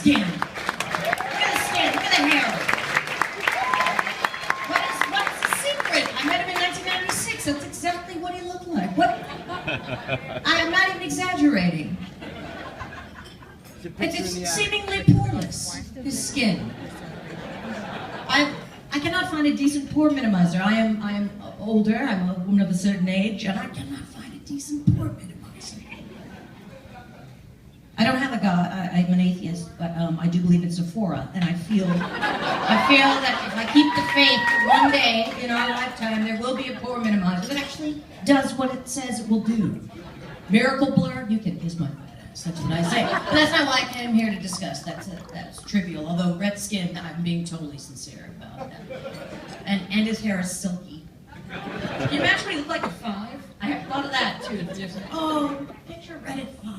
skin. Look at the skin. Look at the hair. What's the secret? I met him in 1996. That's exactly what he looked like. What? I am not even exaggerating. It's seemingly poreless, his skin. I cannot find a decent pore minimizer. I am older, I'm a woman of a certain age, and I cannot find a decent pore minimizer. I don't have a God, I'm an atheist, but I do believe in Sephora, and I feel that if I keep the faith, one day in our lifetime there will be a pore minimizer that actually does what it says it will do. Miracle Blur, you can kiss my fat ass, that's what I say. But that's not what I came here to discuss, that's trivial, although Rhett's skin, I'm being totally sincere about that. And his hair is silky. Can you imagine what he looked like at 5? I have thought of that too. Oh, picture Rhett at 5.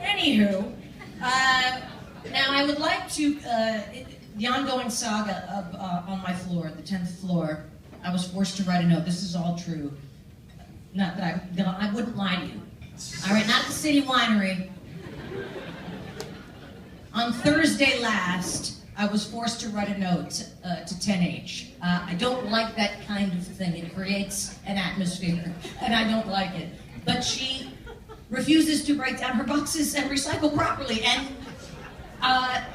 Anywho, now I would like to, the ongoing saga of on my floor, the 10th floor, I was forced to write a note. This is all true. Not that I wouldn't lie to you. All right, not the City Winery. On Thursday last, I was forced to write a note to 10H. I don't like that kind of thing. It creates an atmosphere, and I don't like it. But she refuses to break down her boxes and recycle properly, and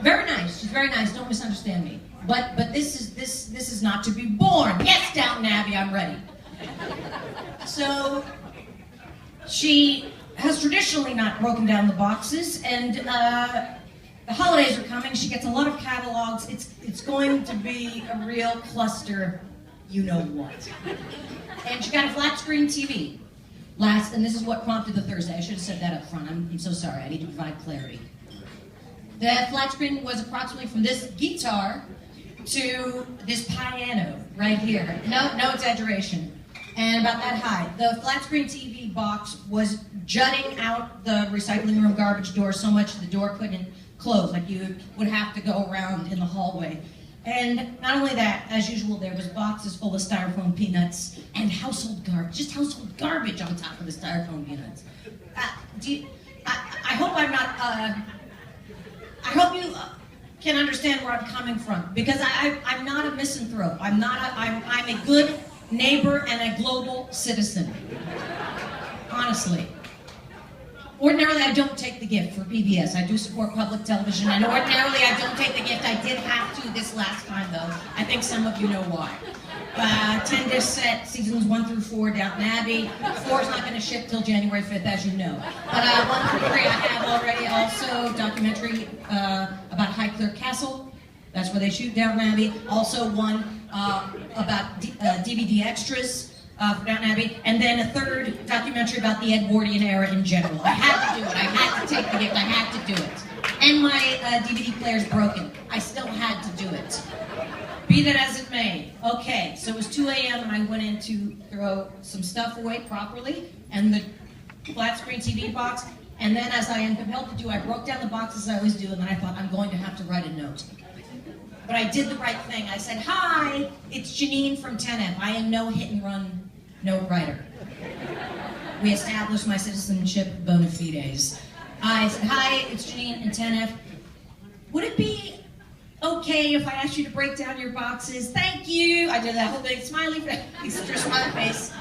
very nice. She's very nice. Don't misunderstand me. But this is not to be borne. Yes, Downton Abbey, I'm ready. So she has traditionally not broken down the boxes, and the holidays are coming. She gets a lot of catalogs. It's going to be a real cluster, you know what. And she got a flat screen TV and this is what prompted the Thursday. I should have said that up front. I'm so sorry. I need to provide clarity. The flat screen was approximately from this guitar to this piano right here. No exaggeration. And about that high. The flat screen TV box was jutting out the recycling room garbage door so much the door couldn't close. Like you would have to go around in the hallway. And not only that, as usual, there was boxes full of styrofoam peanuts and household garbage, just household garbage on top of the styrofoam peanuts. I hope I'm not, I hope you can understand where I'm coming from, because I'm not a misanthrope. I'm a good neighbor and a global citizen, honestly. Ordinarily, I don't take the gift for PBS. I do support public television, and ordinarily, I don't take the gift. I did have to this last time, though. I think some of you know why. 10-disc set, seasons 1 through 4, Downton Abbey. 4 is not going to ship till January 5th, as you know. But 1 through 3 I have already. Also, documentary about Highclere Castle. That's where they shoot Downton Abbey. Also one about DVD extras. For Downton Abbey, and then a 3rd documentary about the Edwardian era in general. I had to do it. I had to take the gift. I had to do it. And my DVD player's broken. I still had to do it. Be that as it may. Okay, so it was 2 a.m. and I went in to throw some stuff away properly, and the flat screen TV box, and then as I am compelled to do, I broke down the boxes I always do, and then I thought, I'm going to have to write a note. But I did the right thing. I said, hi, it's Janeane from 10F. I am no hit-and-run note writer. We established my citizenship bona fides. I said, hi, it's Janeane in 10F. Would it be okay if I asked you to break down your boxes? Thank you. I did that whole big smiley face, smiley face.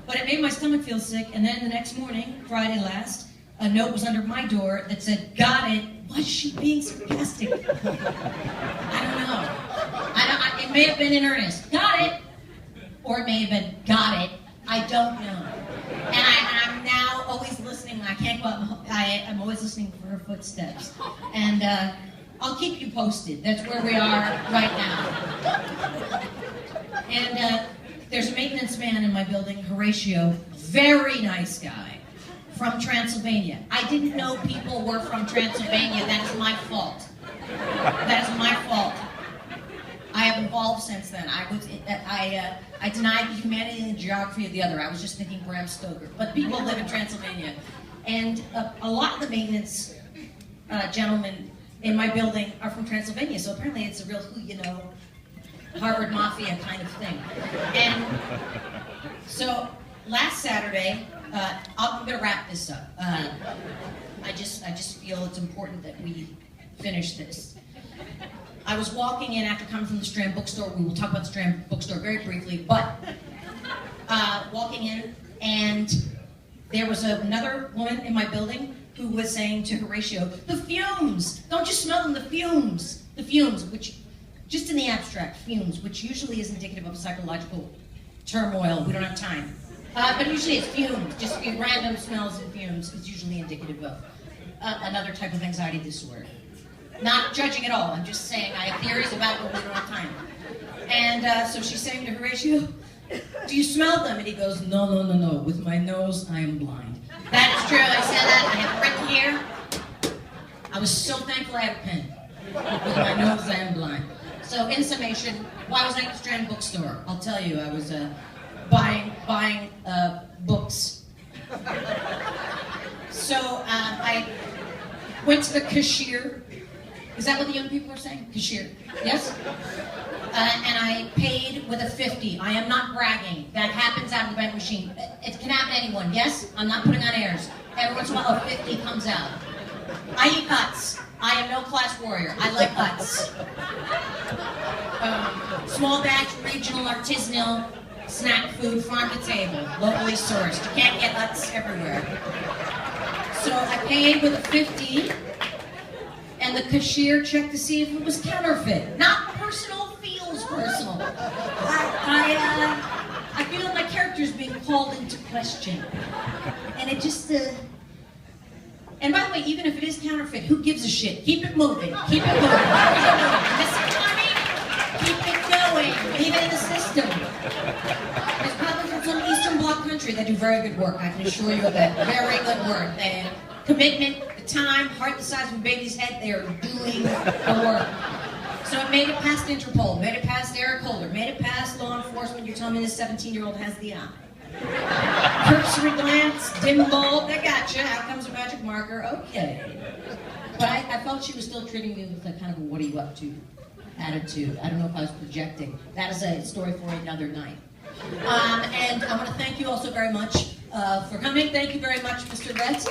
But it made my stomach feel sick, and then the next morning, Friday last, a note was under my door that said, got it. Was she being sarcastic? I don't know. It may have been in earnest. Got it. Or it may have been, got it. I don't know. And I'm now always listening. I can't go out. I'm always listening for her footsteps. And I'll keep you posted. That's where we are right now. And there's a maintenance man in my building, Horatio, very nice guy, from Transylvania. I didn't know people were from Transylvania. That is my fault. That is my fault. I have evolved since then. I denied the humanity and the geography of the other. I was just thinking Bram Stoker. But people live in Transylvania. And a lot of the maintenance gentlemen in my building are from Transylvania. So apparently it's a real, Harvard Mafia kind of thing. And so last Saturday, I'm going to wrap this up. I just feel it's important that we finish this. I was walking in after coming from the Strand bookstore. We will talk about the Strand bookstore very briefly, but walking in, and there was another woman in my building who was saying to Horatio, "The fumes! Don't you smell them? The fumes! The fumes!" Which, just in the abstract, fumes, which usually is indicative of psychological turmoil. We don't have time. But usually it's fumes, just random smells and fumes is usually indicative of another type of anxiety disorder. Not judging at all, I'm just saying I have theories about it, but we don't have time. And so she's saying to Horatio, "Do you smell them?" And he goes, "No, no, no, no. With my nose, I am blind." That is true. I said that. I have it written here. I was so thankful I had a pen. With my nose, I am blind. So in summation, why was I at the Strand bookstore? I'll tell you, I was buying books. So I went to the cashier. Is that what the young people are saying? Cashier. Yes? And I paid with a 50. I am not bragging. That happens out of the bank machine. It can happen to anyone. Yes? I'm not putting on airs. Every once in a while, a 50 comes out. I eat nuts. I am no class warrior. I like nuts. Small batch, regional, artisanal, snack food, farm to table, locally sourced. You can't get nuts everywhere. So I paid with a 50. And the cashier checked to see if it was counterfeit. Not personal, feels personal. I feel like my character's being called into question. And it just, and by the way, even if it is counterfeit, who gives a shit? Keep it moving, keep it moving. This economy, keep it going, leave it in the system. There's probably from some Eastern Bloc country that do very good work, I can assure you of that. Very good work. And commitment, time, heart the size of a baby's head, they are doing the work. So it made it past Interpol, made it past Eric Holder, made it past law enforcement. You're telling me this 17-year-old has the eye. Cursory glance, dim bulb, they gotcha. Out comes a magic marker, okay. But I felt she was still treating me with a kind of a what are you up to attitude. I don't know if I was projecting. That is a story for another night. And I want to thank you also very much for coming. Thank you very much, Mr. Rhett.